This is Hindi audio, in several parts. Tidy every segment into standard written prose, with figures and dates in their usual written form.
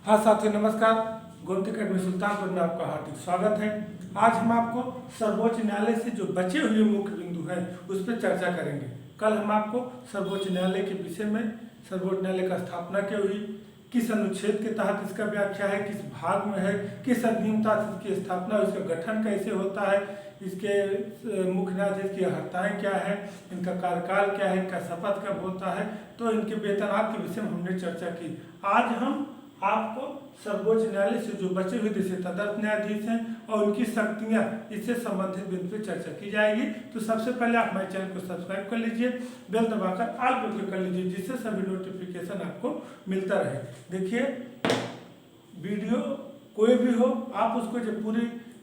हाँ साथियों नमस्कार। गोमती अकेडमी सुल्तानपुर में आपका हार्दिक स्वागत है। आज हम आपको सर्वोच्च न्यायालय से जो बचे हुए मुख्य बिंदु हैं उस पर चर्चा करेंगे। कल हम आपको सर्वोच्च न्यायालय के विषय में, सर्वोच्च न्यायालय का स्थापना क्यों हुई, किस अनुच्छेद के तहत इसका व्याख्या है, किस भाग में है, किस अधिनियम तहत इसकी स्थापना, इसका गठन कैसे होता है, इसके मुख्य न्यायाधीश की अर्हताएँ क्या है, इनका कार्यकाल क्या है, इनका शपथ कब होता है, तो इनके वेतनाभ के विषय में हमने चर्चा की। आज हम आपको सर्वोच्च न्यायालय से जो बचे हुए जैसे तदर्थ न्यायाधीश हैं और उनकी शक्तियां, इससे संबंधित बिंदु पर चर्चा की जाएगी। तो सबसे पहले आप हमारे चैनल को सब्सक्राइब कर लीजिए, बेल दबाकर ऑल पर क्लिक कर लीजिए, जिससे सभी नोटिफिकेशन आपको मिलता रहे। देखिए, वीडियो कोई भी हो, आप उसको जब पूरी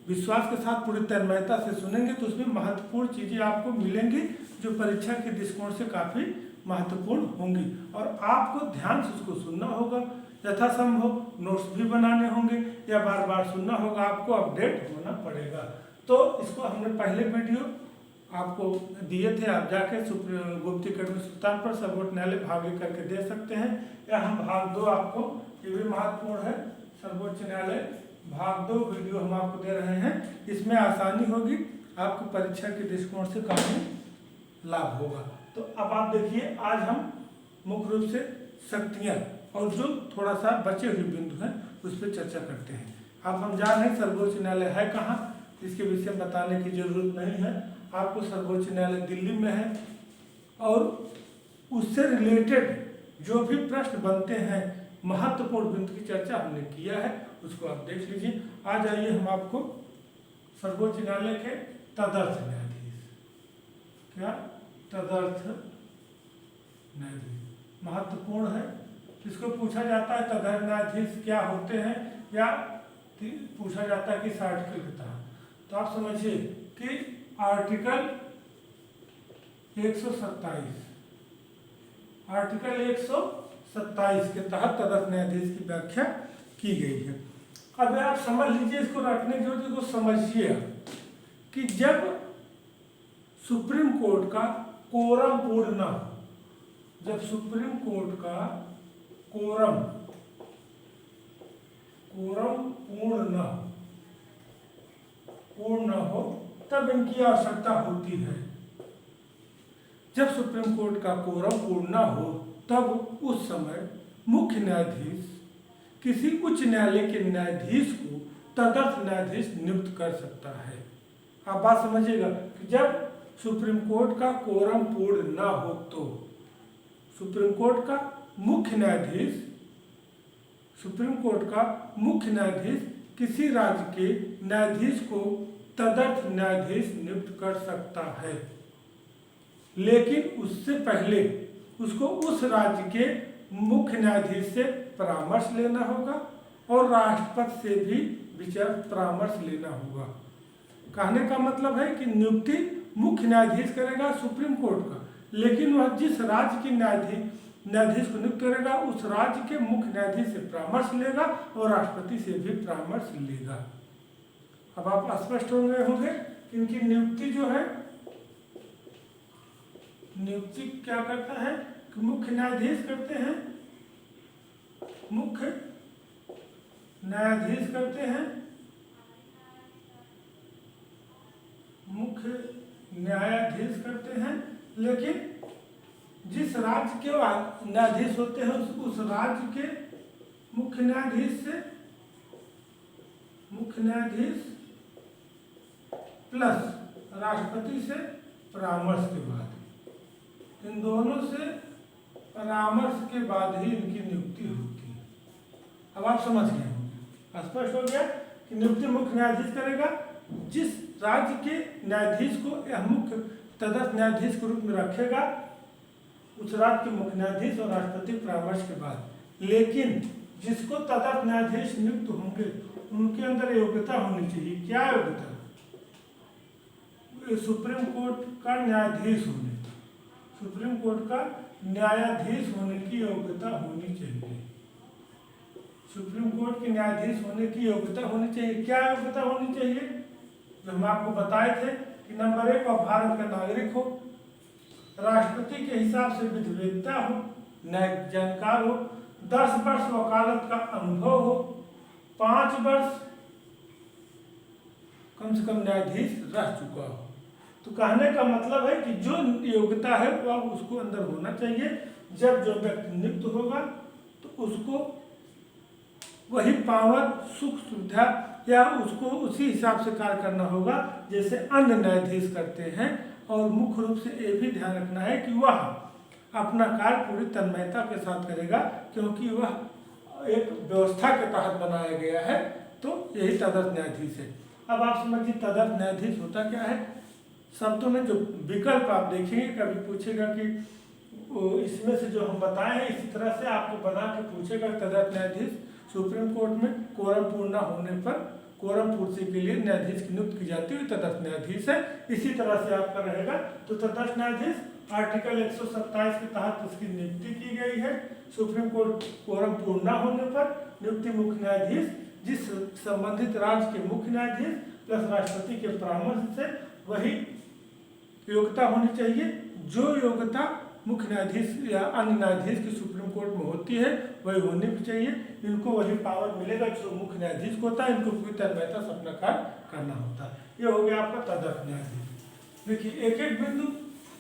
विश्वास के साथ पूरी तन्मयता से सुनेंगे तो उसमें महत्वपूर्ण चीज़ें आपको मिलेंगी जो परीक्षा के दृष्टिकोण से काफ़ी महत्वपूर्ण होंगी, और आपको ध्यान से उसको सुनना होगा, यथासंभव नोट्स भी बनाने होंगे या बार बार सुनना होगा, आपको अपडेट होना पड़ेगा। तो इसको हमने पहले वीडियो आपको दिए थे, आप जाके गोमती अकेडमी सुल्तानपुर सर्वोच्च न्यायालय भाग एक करके दे सकते हैं, या हम भाग 2 आपको, ये भी महत्वपूर्ण है, सर्वोच्च न्यायालय भाग 2 वीडियो हम आपको दे रहे हैं। इसमें आसानी होगी, आपको परीक्षा के दृष्टिकोण से काफ़ी लाभ होगा। तो अब आप देखिए, आज हम मुख्य रूप से शक्तियाँ और जो थोड़ा सा बचे हुए बिंदु हैं उस पर चर्चा करते हैं। अब हम जान रहे हैं सर्वोच्च न्यायालय है कहाँ, इसके विषय में बताने की जरूरत नहीं है आपको। सर्वोच्च न्यायालय दिल्ली में है, और उससे रिलेटेड जो भी प्रश्न बनते हैं, महत्वपूर्ण बिंदु की चर्चा हमने किया है, उसको आप देख लीजिए। आज आइए हम आपको सर्वोच्च न्यायालय के तदर्थ न्यायाधीश, क्या तदर्थ न्यायाधीश महत्वपूर्ण है। इसको पूछा जाता है तदर्थ न्यायाधीश क्या होते हैं, या पूछा जाता है किस आर्टिकल के तहत। तो आप समझिए कि आर्टिकल 127 के तहत तदर्थ न्यायाधीश की व्याख्या की गई है। अब आप समझ लीजिए, इसको रखने की वजह को समझिए कि जब सुप्रीम कोर्ट का कोरम पूर्ण न हो, जब सुप्रीम कोर्ट का कोरम पूर्ण न हो तब इनकी आवश्यकता होती है। जब सुप्रीम कोर्ट का कोरम पूर्ण न हो तब उस समय मुख्य न्यायाधीश किसी उच्च न्यायालय के न्यायाधीश को तदर्थ न्यायाधीश नियुक्त कर सकता है। आप बात समझिएगा कि जब सुप्रीम कोर्ट का कोरम पूर्ण न हो तो सुप्रीम कोर्ट का मुख्य न्यायाधीश किसी राज्य के न्यायाधीश को तदर्थ न्यायाधीश नियुक्त कर सकता है, लेकिन उससे पहले उसको उस राज्य के मुख्य न्यायाधीश से परामर्श लेना होगा और राष्ट्रपति से भी विचार परामर्श लेना होगा। कहने का मतलब है कि नियुक्ति मुख्य न्यायाधीश करेगा सुप्रीम कोर्ट का, लेकिन वह जिस राज्य के न्यायाधीश को नियुक्त करेगा उस राज्य के मुख्य न्यायाधीश से परामर्श लेगा और राष्ट्रपति से भी परामर्श लेगा। अब आप स्पष्ट हो गए होंगे कि इनकी नियुक्ति जो है, नियुक्ति क्या करता है कि मुख्य न्यायाधीश करते हैं, मुख्य न्यायाधीश करते हैं, लेकिन जिस राज्य के न्यायाधीश होते हैं उस राज्य के मुख्य न्यायाधीश प्लस राष्ट्रपति से परामर्श के बाद, इन दोनों से परामर्श के बाद ही इनकी नियुक्ति होती है। अब आप समझ गए होंगे, स्पष्ट हो गया कि नियुक्ति मुख्य न्यायाधीश करेगा। जिस राज्य के न्यायाधीश को यह मुख्य तदर्थ न्यायाधीश के रूप में रखेगा उस राज्य के मुख्य न्यायाधीश और राष्ट्रपति परामर्श के बाद, लेकिन जिसको तदर्थ न्यायाधीश नियुक्त होंगे उनके अंदर योग्यता होनी चाहिए। क्या योग्यता? सुप्रीम कोर्ट का न्यायाधीश होने की योग्यता होनी चाहिए। सुप्रीम कोर्ट के न्यायाधीश होने की योग्यता होनी चाहिए। क्या योग्यता होनी चाहिए? जो हम आपको बताए थे कि नंबर 1, वह भारत का नागरिक हो, राष्ट्रपति के हिसाब से विधिवेत्ता हो, न्यायिक जानकार हो, 10 वर्ष वकालत का अनुभव हो, 5 वर्ष कम से कम न्यायाधीश रह चुका हो। तो कहने का मतलब है कि जो योग्यता है वह उसको अंदर होना चाहिए। जब जो व्यक्ति नियुक्त होगा तो उसको वही पावर, सुख सुविधा या उसको उसी हिसाब से कार्य करना होगा जैसे अन्य न्यायाधीश करते हैं। और मुख्य रूप से ये भी ध्यान रखना है कि वह अपना कार्य पूरी तन्मयता के साथ करेगा, क्योंकि वह एक व्यवस्था के तहत बनाया गया है। तो यही तदर्थ न्यायाधीश है। अब आप समझिए तदर्थ न्यायाधीश होता क्या है। शब्दों में जो विकल्प आप देखेंगे, कभी पूछेगा कि इसमें से जो हम बताए हैं इसी तरह से आपको बना के पूछेगा। तदर्थ न्यायाधीश सुप्रीम कोर्ट में कोरम पूर्ण न होने पर कोरम पूर्ति के लिए न्यायाधीश की नियुक्ति की जाती है, तदर्थ न्यायाधीश है। इसी तरह से आपका रहेगा। तो तदर्थ न्यायाधीश आर्टिकल 127 के तहत उसकी नियुक्ति की गई है। सुप्रीम कोर्ट कोरम पूर्ण न होने पर नियुक्ति मुख्य न्यायाधीश, जिस संबंधित राज्य के मुख्य न्यायाधीश प्लस राष्ट्रपति के परामर्श से वही योग्यता होनी चाहिए। जो योग्यता मुख्य न्यायाधीश या अन्य न्यायाधीश की सुप्रीम कोर्ट में होती है वही होनी भी चाहिए। इनको वही पावर मिलेगा जो मुख्य न्यायाधीश को होता है। इनको पूरी तन्मयता से अपना कार्य करना होता है। ये हो गया आपका तदर्थ न्यायाधीश। देखिए एक एक बिंदु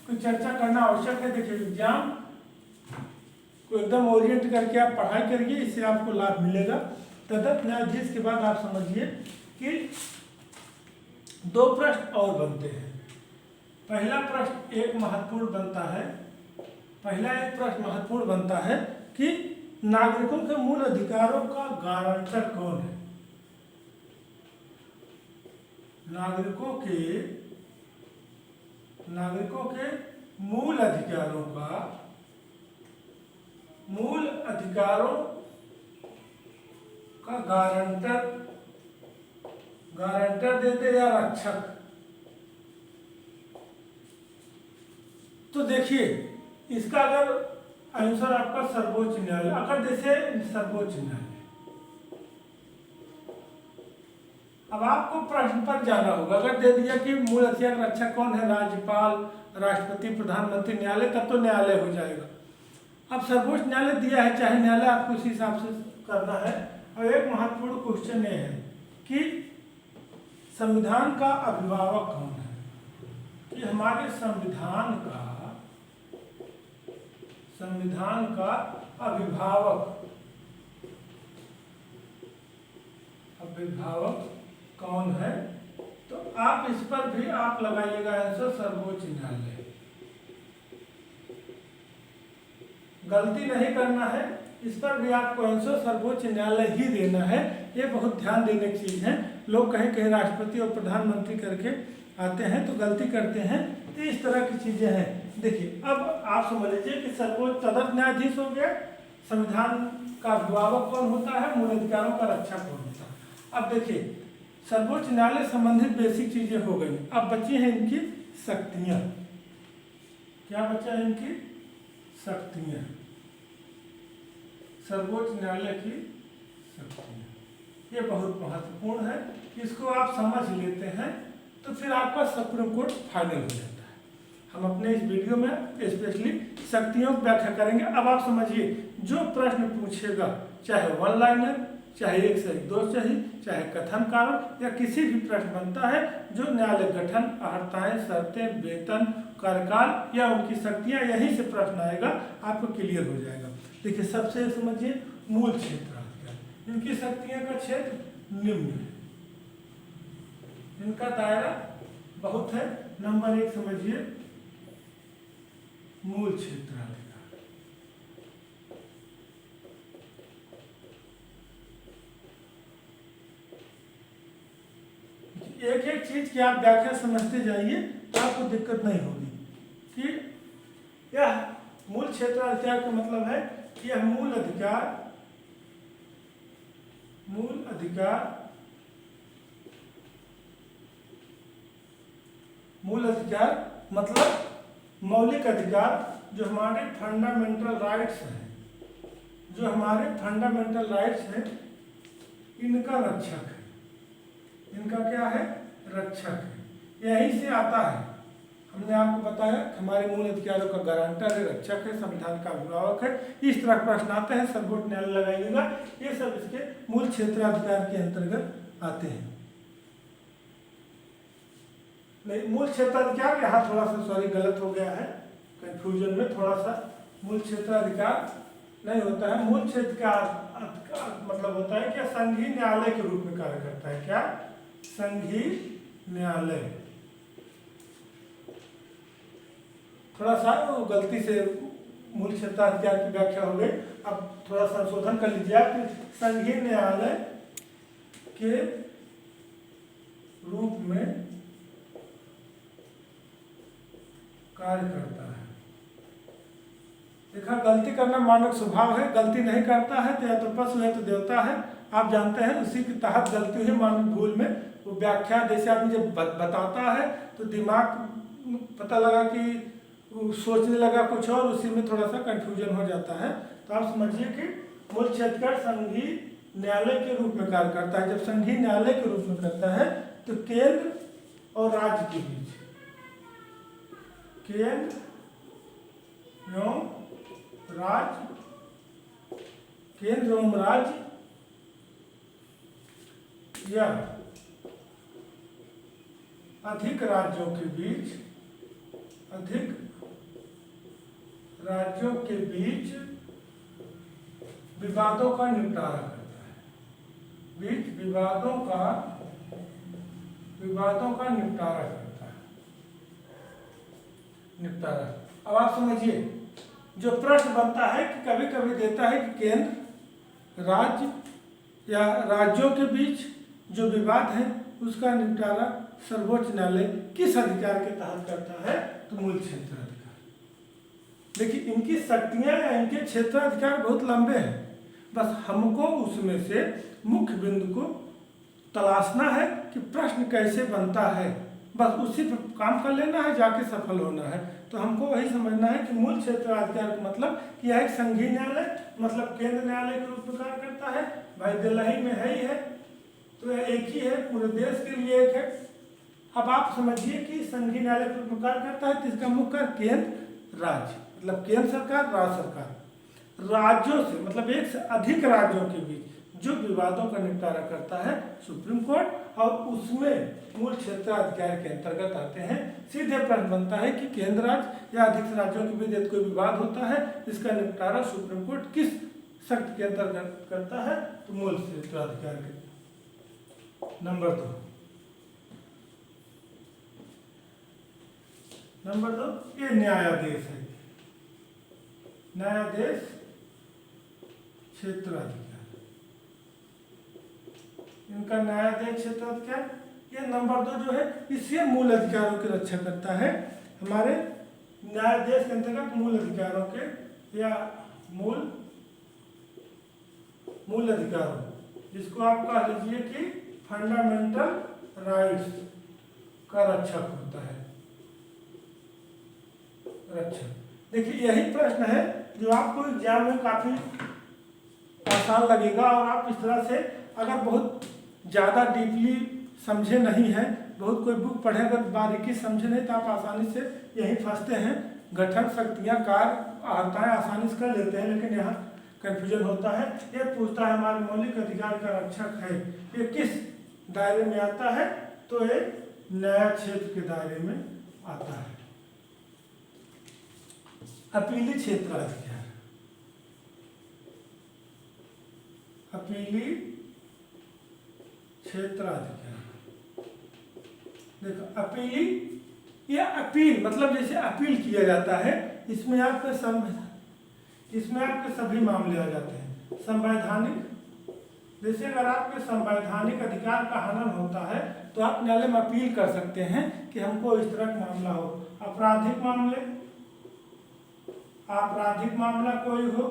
की चर्चा करना आवश्यक है। देखिए एग्जाम को एकदम ओरिएंट करके आप पढ़ाई करिए, इससे आपको लाभ मिलेगा। तदर्थ न्यायाधीश के बाद आप समझिए कि 2 प्रश्न और बनते हैं। पहला प्रश्न एक महत्वपूर्ण बनता है। पहला एक प्रश्न महत्वपूर्ण बनता है कि नागरिकों के मूल अधिकारों का गारंटर कौन है। नागरिकों के मूल अधिकारों का गारंटर देते या रक्षक। तो देखिए इसका अगर आंसर आपका सर्वोच्च न्यायालय, अगर जैसे सर्वोच्च न्यायालय। अब आपको प्रश्न पर जाना होगा। अगर दे दिया कि मूल अधिकार रक्षक कौन है, राज्यपाल, राष्ट्रपति, प्रधानमंत्री, न्यायालय, तब तो न्यायालय हो जाएगा। अब सर्वोच्च न्यायालय दिया है, चाहे न्यायालय आपको उसी हिसाब से करना है। और एक महत्वपूर्ण क्वेश्चन ये है कि संविधान का अभिभावक कौन है। कि हमारे संविधान का अभिभावक कौन है। तो आप इस पर भी आप लगाइएगा आंसर सर्वोच्च न्यायालय। गलती नहीं करना है, इस पर भी आपको आंसर सर्वोच्च न्यायालय ही देना है। ये बहुत ध्यान देने की चीज है। लोग कहीं कहीं राष्ट्रपति और प्रधानमंत्री करके आते हैं तो गलती करते हैं। तो इस तरह की चीजें हैं। देखिए अब आप समझ लीजिए कि सर्वोच्च तदर्थ न्यायाधीश हो गया, संविधान का अभिभावक कौन होता है, मूल अधिकारों का रक्षक कौन होता है। अब देखिए सर्वोच्च न्यायालय संबंधित बेसिक चीजें हो गई। अब बची हैं इनकी शक्तियां। क्या बचा है इनकी शक्तियां, सर्वोच्च न्यायालय की शक्तियां। ये बहुत महत्वपूर्ण है। इसको आप समझ लेते हैं तो फिर आपका सुप्रीम कोर्ट फाइनल हो जाता है। हम अपने इस वीडियो में स्पेशली शक्तियों की व्याख्या करेंगे। अब आप समझिए जो प्रश्न पूछेगा, चाहे 1 लाइनर, चाहे 1 से 2 चाहिए, चाहे कथन कारण या किसी भी प्रश्न बनता है जो न्यायालय गठन, अर्हताएं, शर्तें, वेतन, कार्यकाल या उनकी शक्तियां, यहीं से प्रश्न आएगा, आपको क्लियर हो जाएगा। देखिए सबसे समझिए मूल क्षेत्र, इनकी शक्तियों का क्षेत्र निम्न है, इनका दायरा बहुत है। नंबर 1 समझिए मूल क्षेत्राधिकार। एक एक चीज की आप व्याख्या समझते जाइए तो आपको दिक्कत नहीं होगी। कि यह मूल क्षेत्राधिकार का मतलब है कि यह मूल अधिकार मतलब मौलिक अधिकार जो हमारे फंडामेंटल राइट्स हैं, इनका रक्षक है। इनका क्या है, रक्षक है। यहीं से आता है हमने आपको बताया हमारे मूल अधिकारों का गारंटर है, रक्षक है, संविधान का अभिभावक है। इस तरह प्रश्न आते हैं, सर्वोच्च न्यायालय लगाइएगा, ये सब इसके मूल क्षेत्राधिकार के अंतर्गत आते हैं। नहीं, मूल क्षेत्राधिकार यहाँ थोड़ा सा सॉरी गलत हो गया है, कंफ्यूजन में थोड़ा सा। मूल क्षेत्राधिकार नहीं होता है, मूल क्षेत्र का मतलब होता है क्या, संघीय न्यायालय के रूप में कार्य करता है। क्या? संघीय न्यायालय। थोड़ा सा गलती से मूल क्षेत्राधिकार की व्याख्या हो गई, अब थोड़ा संशोधन कर लीजिए आप कि संघीय न्यायालय के रूप में कार्य करता है। देखा, गलती करना मानव स्वभाव है, गलती नहीं करता है तो या तो पशु है तो देवता है, आप जानते हैं। उसी के तहत गलती हुई मानव भूल में वो व्याख्या, जैसे आदमी जब बताता है तो दिमाग पता लगा कि सोचने लगा कुछ और, उसी में थोड़ा सा कंफ्यूजन हो जाता है। तो आप समझिए कि मूल क्षेत्र संघीय न्यायालय के रूप में कार्य करता है। जब संघीय न्यायालय के रूप में करता है तो केंद्र और राज्य के बीच, केंद्र एवं राज्य, केंद्र एवं राज्य या अधिक राज्यों के बीच, अधिक राज्यों के बीच विवादों का निपटारा करता है। बीच विवादों का निपटारा करता है। निपटारा। अब आप समझिए, जो प्रश्न बनता है कि कभी कभी देता है कि केंद्र राज्य या राज्यों के बीच जो विवाद है उसका निपटारा सर्वोच्च न्यायालय किस अधिकार के तहत करता है, तो मूल क्षेत्राधिकार। देखिए, इनकी शक्तियां या इनके क्षेत्राधिकार बहुत लंबे हैं, बस हमको उसमें से मुख्य बिंदु को तलाशना है कि प्रश्न कैसे बनता है, बस उसी पर काम कर लेना है, जाके सफल होना है। तो हमको वही समझना है कि मूल क्षेत्राधिकार का मतलब कि यह एक संघीय न्यायालय, मतलब केंद्र न्यायालय के रूप में कार्य करता है। भाई दिल्ली में है ही है, तो यह एक ही है, पूरे देश के लिए एक है। अब आप समझिए कि संघीय न्यायालय के रूप में कार्य करता है तो इसका मुख्य केंद्र राज्य, मतलब केंद्र सरकार, राज्य सरकार। राज्यों से मतलब एक से अधिक राज्यों के बीच जो विवादों का निपटारा करता है सुप्रीम कोर्ट, और उसमें मूल क्षेत्राधिकार के अंतर्गत आते हैं। सीधे प्रश्न बनता है कि केंद्र राज्य या अधिक राज्यों के बीच यदि कोई विवाद होता है, इसका निपटारा सुप्रीम कोर्ट किस शक्ति के अंतर्गत करता है, तो मूल क्षेत्राधिकार के। नंबर 2, ये न्यायाधीश है। न्यायाधीश क्षेत्राधिकार, इनका न्यायाधीश क्षेत्राधिकार, ये नंबर 2 जो है, इससे मूल अधिकारों की रक्षा करता है। हमारे न्यायाधीश के अंतर्गत मूल अधिकारों के या मूल अधिकारों, जिसको आप कह लीजिए कि फंडामेंटल राइट्स का रक्षक होता है। रक्षक। देखिए, यही प्रश्न है जो आपको एग्जाम में काफी आसान लगेगा, और आप इस तरह से अगर बहुत ज़्यादा डीपली समझे नहीं है, बहुत कोई बुक पढ़े अगर बारीकी समझे नहीं, तो आप आसानी से यहीं फंसते हैं। गठन, शक्तियाँ, कार्य, अर्हताएं आसानी से कर लेते हैं, लेकिन यहाँ कंफ्यूजन होता है। ये पूछता है हमारे मौलिक अधिकार का रक्षक है, ये किस दायरे में आता है, तो ये न्याय क्षेत्र के दायरे में आता है। अपीली क्षेत्राधिकार, अपीली क्षेत्राधिकार। देखो, अपीली या अपील मतलब जैसे अपील किया जाता है, इसमें आपके सभी मामले आ जाते हैं। संवैधानिक, जैसे अगर आपके संवैधानिक अधिकार का हनन होता है तो आप न्यायालय में अपील कर सकते हैं कि हमको इस तरह का मामला हो। आपराधिक मामले, आपराधिक मामला कोई हो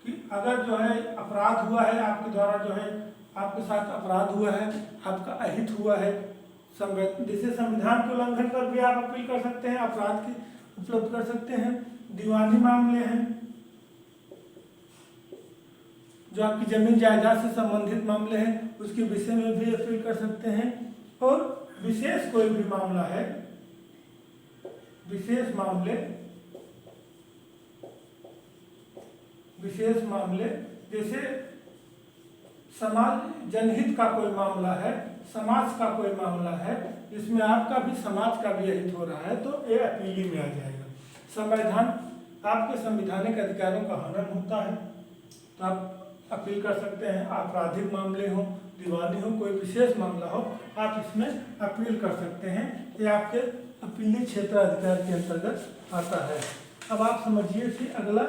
कि अगर जो है अपराध हुआ है आपके द्वारा, जो है आपके साथ अपराध हुआ है, आपका अहित हुआ है, जैसे संविधान के उल्लंघन पर भी आप अपील कर सकते हैं, अपराध की उपलब्ध कर सकते हैं। दीवानी मामले हैं, जो आपकी जमीन जायदाद से संबंधित मामले हैं, उसके विषय में भी अपील कर सकते हैं। और विशेष कोई भी मामला है विशेष मामले जैसे समाज जनहित का कोई मामला है, समाज का कोई मामला है, इसमें आपका भी समाज का भी हित हो रहा है, तो ये अपीली में आ जाएगा। संविधान, आपके संवैधानिक अधिकारों का हनन होता है तो आप अपील कर सकते हैं। आपराधिक मामले हो, दीवानी हो, कोई विशेष मामला हो, आप इसमें अपील कर सकते हैं। ये आपके अपीली क्षेत्राधिकार के अंतर्गत आता है। अब आप समझिए कि अगला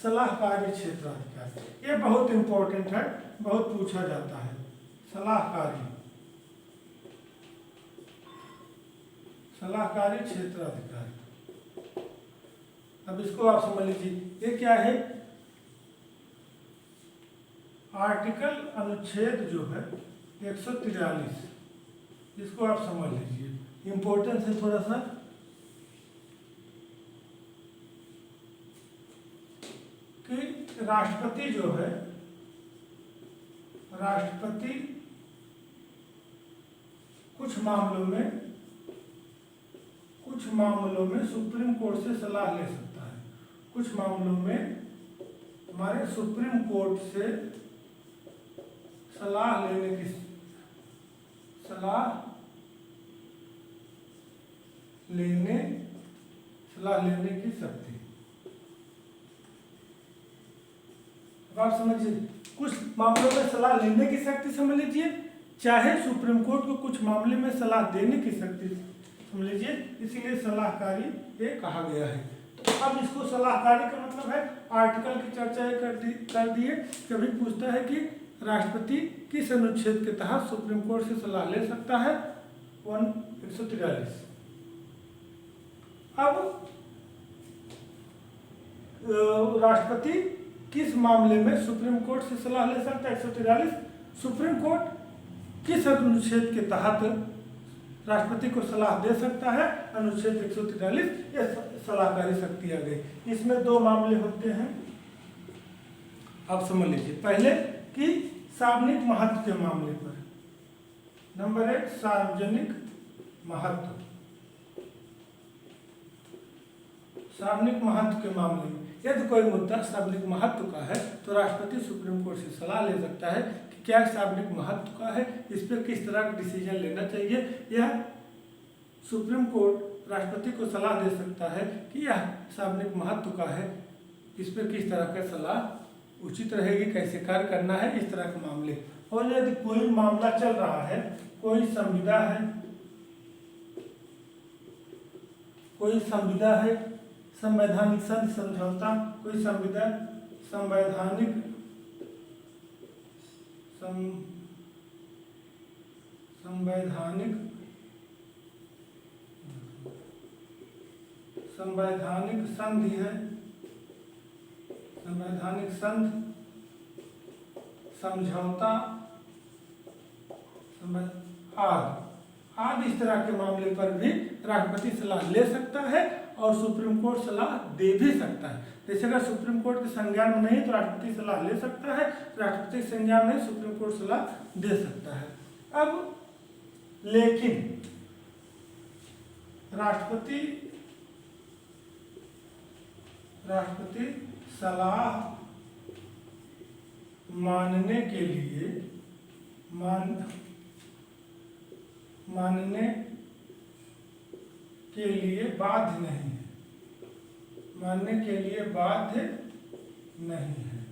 सलाहकारी क्षेत्राधिकार। ये बहुत इंपॉर्टेंट है, बहुत पूछा जाता है। सलाहकारी क्षेत्राधिकार। अब इसको आप समझ लीजिए, ये क्या है? आर्टिकल अनुच्छेद जो है 143, इसको आप समझ लीजिए, इंपॉर्टेंस है थोड़ा सा। कि राष्ट्रपति जो है, राष्ट्रपति कुछ मामलों में सुप्रीम कोर्ट से सलाह ले सकता है। कुछ मामलों में हमारे सुप्रीम कोर्ट से सलाह लेने की शक्ति। अब आप समझिए, कुछ मामलों में सलाह लेने की शक्ति समझ लीजिए, चाहे सुप्रीम कोर्ट को कुछ मामले में सलाह देने की शक्ति समझ लीजिए, इसीलिए सलाहकारी ये कहा गया है। तो अब इसको सलाहकारी का मतलब है, आर्टिकल की चर्चा कर दिए। कभी पूछता है कि राष्ट्रपति किस अनुच्छेद के तहत सुप्रीम कोर्ट से सलाह ले सकता है? 143। अब राष्ट्रपति किस मामले में सुप्रीम कोर्ट से सलाह ले सकता है? 143। सुप्रीम कोर्ट किस अनुच्छेद के तहत राष्ट्रपति को सलाह दे सकता है? अनुच्छेद 143। ये सलाहकारी शक्ति आ गई। इसमें दो मामले होते हैं, आप समझ लीजिए। पहले कि सार्वजनिक महत्व के मामले पर। नंबर 1, सार्वजनिक महत्व। सार्वजनिक महत्व के मामले में यदि कोई मुद्दा सार्वजनिक महत्व का है तो राष्ट्रपति सुप्रीम कोर्ट से सलाह ले सकता है कि क्या सार्वजनिक महत्व का है, इस पर किस तरह का डिसीजन लेना चाहिए। यह सुप्रीम कोर्ट राष्ट्रपति को सलाह दे सकता है कि यह सार्वजनिक महत्व का है, इस पर किस तरह का सलाह उचित रहेगी, कैसे कार्य करना है, इस तरह के मामले। और यदि कोई मामला चल रहा है, कोई संविदा है, संवैधानिक संधि समझौता, कोई संवैधानिक संधि है, संवैधानिक संधि समझौता आदि इस तरह के मामले पर भी राष्ट्रपति सलाह ले सकता है और सुप्रीम कोर्ट सलाह दे भी सकता है। जैसे अगर सुप्रीम कोर्ट के संज्ञान में नहीं तो राष्ट्रपति सलाह ले सकता है, राष्ट्रपति के संज्ञान में सुप्रीम कोर्ट सलाह दे सकता है। अब लेकिन राष्ट्रपति सलाह मानने के लिए बाध्य नहीं है, मानने के लिए बाध्य नहीं है।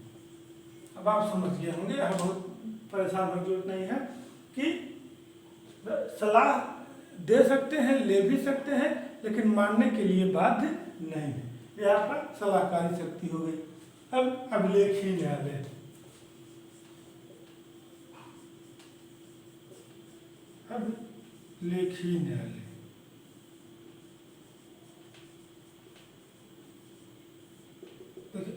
अब आप समझ गए होंगे, यहाँ बहुत परेशान होने की जरूरत नहीं है कि सलाह दे सकते हैं, ले भी सकते हैं, लेकिन मानने के लिए बाध्य नहीं है। यह आपका सलाहकारी शक्ति हो गई। अब अभिलेखीय न्यायालय। अभिलेखीय न्यायालय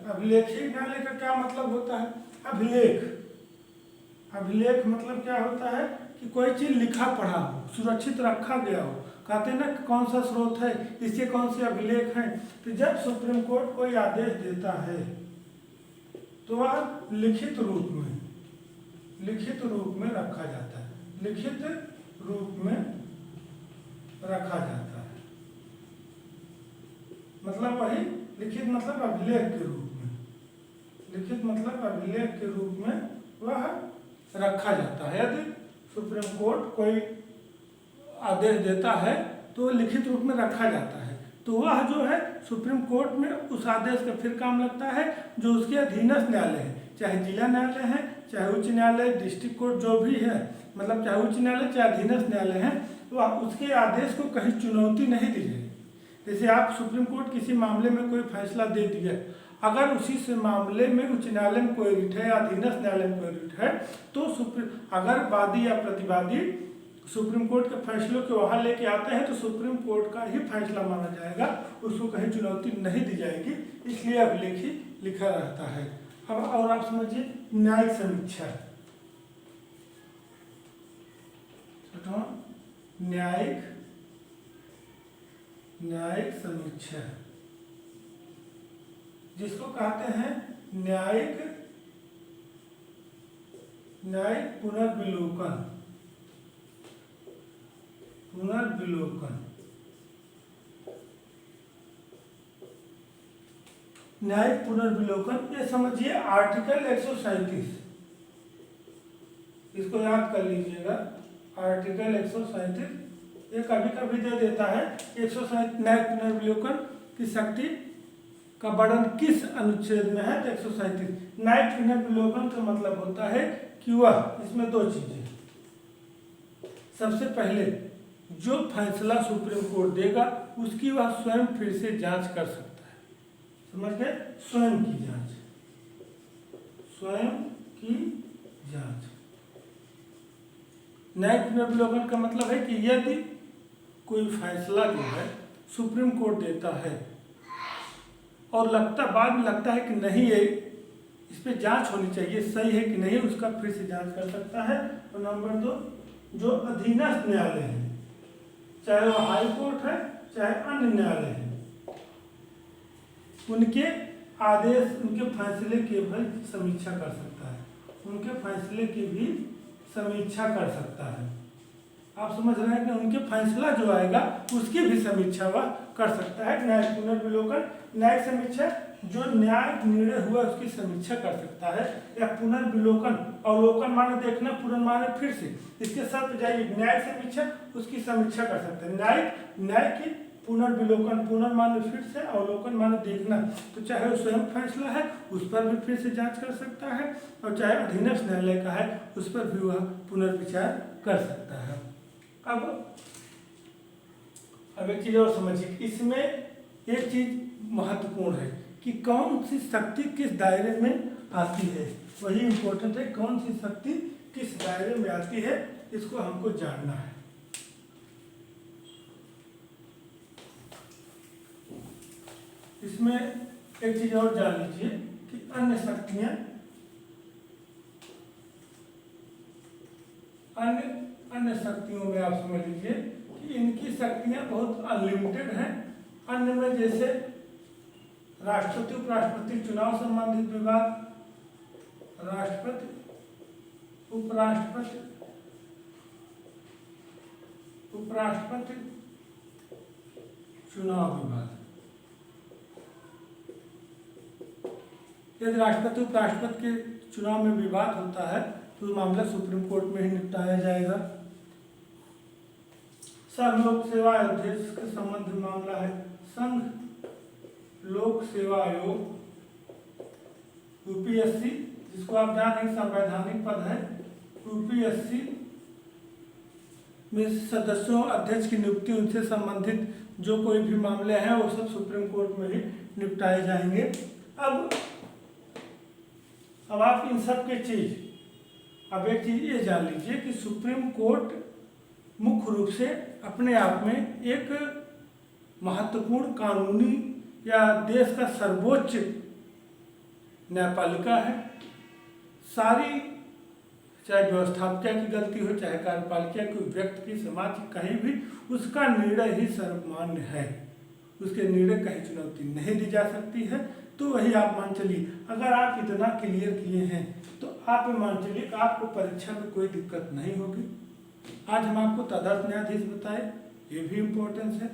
अभिलेखीय न्यायालय का क्या मतलब होता है? अभिलेख मतलब क्या होता है कि कोई चीज लिखा पढ़ा हो, सुरक्षित रखा गया हो। कहते हैं ना कौन सा स्रोत है, इसके कौन से अभिलेख हैं। तो जब सुप्रीम कोर्ट कोई आदेश देता है तो वह लिखित रूप में रखा जाता है, लिखित रूप में रखा जाता है। मतलब वही लिखित मतलब अभिलेख के रूप में, लिखित मतलब अभिलेख के रूप में वह रखा जाता है। यदि सुप्रीम कोर्ट कोई आदेश देता है तो लिखित रूप में रखा जाता है, तो वह जो है सुप्रीम कोर्ट में उस आदेश का फिर काम लगता है जो उसके अधीनस्थ न्यायालय है, चाहे जिला न्यायालय है, चाहे उच्च न्यायालय, डिस्ट्रिक्ट कोर्ट जो भी है, मतलब चाहे उच्च न्यायालय चाहे अधीनस्थ न्यायालय है, तो उसके आदेश को कहीं चुनौती नहीं दी जाएगी। जैसे आप सुप्रीम कोर्ट किसी मामले में कोई फैसला दे दिया, अगर उसी से मामले में उच्च न्यायालय में कोई रिट है या अधीनस्थ न्यायालय में कोई रिट है, तो अगर वादी या प्रतिवादी सुप्रीम कोर्ट के फैसलों के वहाँ लेके आते हैं तो सुप्रीम कोर्ट का ही फैसला माना जाएगा, उसको कहीं चुनौती नहीं दी जाएगी, इसलिए अभिलेख ही लिखा रहता है। अब और आप समझिए न्यायिक समीक्षा। न्यायिक समीक्षा जिसको कहते हैं न्यायिक पुनर्विलोकन। न्यायिक पुनर्विलोकन, ये समझिए आर्टिकल 137, इसको याद कर लीजिएगा। आर्टिकल 137 ये कभी कभी दे देता है 137 न्यायिक पुनर्विलोकन की शक्ति का वर्णन किस अनुच्छेद में है, तो 137। न्यायिक पुनर्विलोकन का मतलब होता है कि वह, इसमें दो चीजें, सबसे पहले जो फैसला सुप्रीम कोर्ट देगा उसकी वह स्वयं फिर से जांच कर सकता है, समझ गए, स्वयं की जांच। न्यायिक पुनर्विलोकन का मतलब है कि यदि कोई फैसला जो है सुप्रीम कोर्ट देता है और बाद में लगता है कि नहीं ये इस पर जांच होनी चाहिए, सही है कि नहीं, उसका फिर से जांच कर सकता है। और नंबर 2, जो अधीनस्थ न्यायालय है, चाहे वो हाई कोर्ट है चाहे अन्य न्यायालय है, उनके आदेश, उनके फैसले की भी समीक्षा कर सकता है, कर सकता है। आप समझ रहे हैं कि उनके फैसला जो आएगा उसकी भी समीक्षा वह कर सकता है। न्यायिक पुनर्विलोकन, न्यायिक समीक्षा, जो न्यायिक निर्णय हुआ उसकी समीक्षा कर सकता है। या पुनर्विलोकन, अवलोकन माने देखना, पुनर् माने फिर से, इसके साथ जाइए, न्यायिक समीक्षा, उसकी समीक्षा कर सकते हैं। न्याय की पुनर्विलोकन, पुनर्मान्य फिर से, अवलोकन माने देखना, तो चाहे वो स्वयं फैसला है उस पर भी फिर से जांच कर सकता है, और चाहे अधीनस्थ न्यायालय का है उस पर भी वह पुनर्विचार कर सकता है। अब एक चीज और समझिए, इसमें एक चीज महत्वपूर्ण है कि कौन सी शक्ति किस दायरे में आती है, वही इम्पोर्टेंट है, कौन सी शक्ति किस दायरे में आती है, इसको हमको जानना है। इसमें एक चीज और जान लीजिए कि अन्य शक्तियां, अन्य शक्तियों में आप समझ लीजिए कि इनकी शक्तियां बहुत अनलिमिटेड हैं। अन्य में जैसे राष्ट्रपति उपराष्ट्रपति चुनाव संबंधित विवाद, राष्ट्रपति उपराष्ट्रपति चुनाव विवाद, यदि राष्ट्रपति उपराष्ट्रपति के चुनाव में विवाद होता है तो मामला सुप्रीम कोर्ट में ही निपटाया जाएगा। संघ लोक सेवा अध्यक्ष के संबंध में मामला है, संघ लोक सेवा आयोग, यूपीएससी, जिसको आप जानेंगे संवैधानिक पद है, यूपीएससी में सदस्यों अध्यक्ष की नियुक्ति, उनसे संबंधित जो कोई भी मामले हैं वो सब सुप्रीम कोर्ट में ही निपटाए जाएंगे। अब आप इन सब के चीज, अब एक चीज ये जान लीजिए कि सुप्रीम कोर्ट मुख्य रूप से अपने आप में एक महत्वपूर्ण कानूनी या देश का सर्वोच्च न्यायपालिका है। सारी, चाहे व्यवस्थापिका की गलती हो, चाहे कार्यपालिका की, व्यक्ति की, समाज की, कहीं भी उसका निर्णय ही सर्वमान्य है, उसके निर्णय कहीं चुनौती नहीं दी जा सकती है। तो वही आप मान चलिए, अगर आप इतना क्लियर किए हैं तो आप मान चलिए कि आपको परीक्षा में कोई दिक्कत नहीं होगी। आज हम आपको तदर्थ न्यायाधीश बताए, ये भी इम्पोर्टेंस है।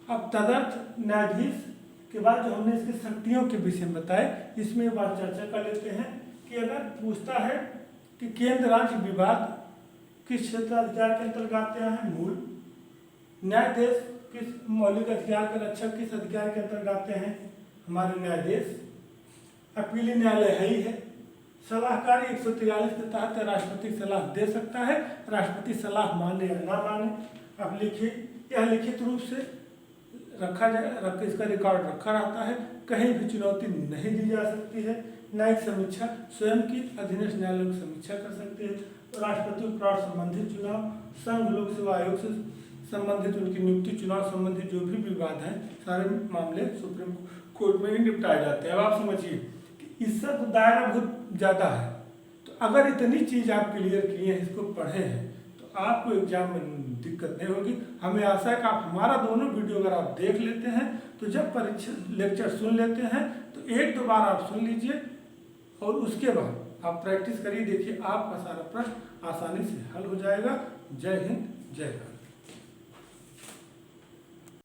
अब तदर्थ न्यायाधीश के बाद जो हमने इसकी शक्तियों के विषय में बताए, इसमें एक बार चर्चा कर लेते हैं कि अगर पूछता है कि केंद्र राज्य विवाद किस क्षेत्राधिकार के अंतर्गत आते हैं, मूल। न्यायाधीश किस मौलिक अधिकार का रक्षक किस अधिकार के अंतर्गत आते हैं, हमारे न्यायाधीश। अपीली न्यायालय है ही है। सलाहकारी 143 के तहत राष्ट्रपति सलाह दे सकता है, राष्ट्रपति सलाह माने या ना माने। अब लिखिए, यह लिखित रूप से रखा जाए, इसका रिकॉर्ड रखा रहता है, कहीं भी चुनौती नहीं दी जा सकती है। न्यायिक समीक्षा स्वयं की अधीनस्थ न्यायालयों की समीक्षा कर सकते हैं। राष्ट्रपति उपराष्ट्र संबंधित चुनाव, संघ लोक सेवा आयोग से संबंधित उनकी नियुक्ति, चुनाव संबंधित जो भी विवाद हैं, सारे मामले सुप्रीम कोर्ट में ही निपटाए जाते हैं। अब आप समझिए कि इससे तो दायरा बहुत ज़्यादा है, तो अगर इतनी चीज़ आप क्लियर किए हैं, इसको पढ़े हैं, तो आपको एग्जाम में दिक्कत नहीं होगी। हमें आशा है कि आप हमारा दोनों वीडियो अगर आप देख लेते हैं, तो जब परीक्षा लेक्चर सुन लेते हैं तो एक दो बार आप सुन लीजिए और उसके बाद आप प्रैक्टिस करिए। देखिए आपका सारा प्रश्न आसानी से हल हो जाएगा। जय हिंद, जय भारत।